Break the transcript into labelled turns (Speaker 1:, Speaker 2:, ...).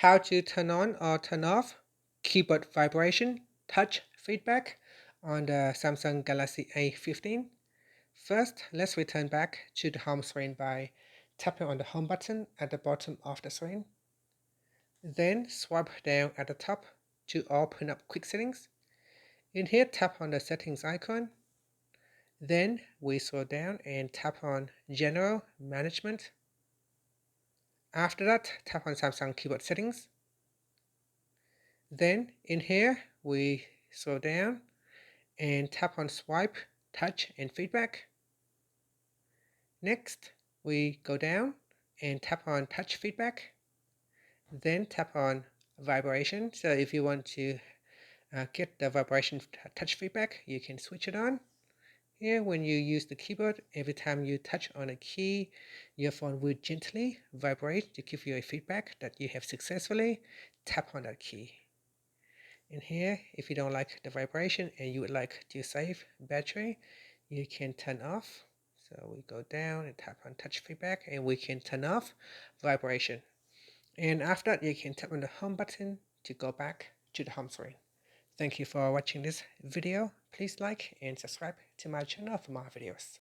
Speaker 1: How to turn on or turn off keyboard vibration touch feedback on the Samsung Galaxy A15. First, let's return back to the home screen by tapping on the home button at the bottom of the screen. Then swipe down at the top to open up quick settings. In here, tap on the settings icon. Then we scroll down and tap on General Management. After that, tap on Samsung keyboard settings. Then in here, we scroll down and tap on swipe, touch, and feedback. Next, we go down and tap on touch feedback. Then tap on vibration. So if you want to get the vibration touch feedback, you can switch it on. Here, when you use the keyboard, every time you touch on a key, your phone will gently vibrate to give you a feedback that you have successfully tapped on that key. In here, if you don't like the vibration and you would like to save battery, you can turn off. So we go down and tap on touch feedback and we can turn off vibration. And after that, you can tap on the home button to go back to the home screen. Thank you for watching this video. Please like and subscribe to my channel for more videos.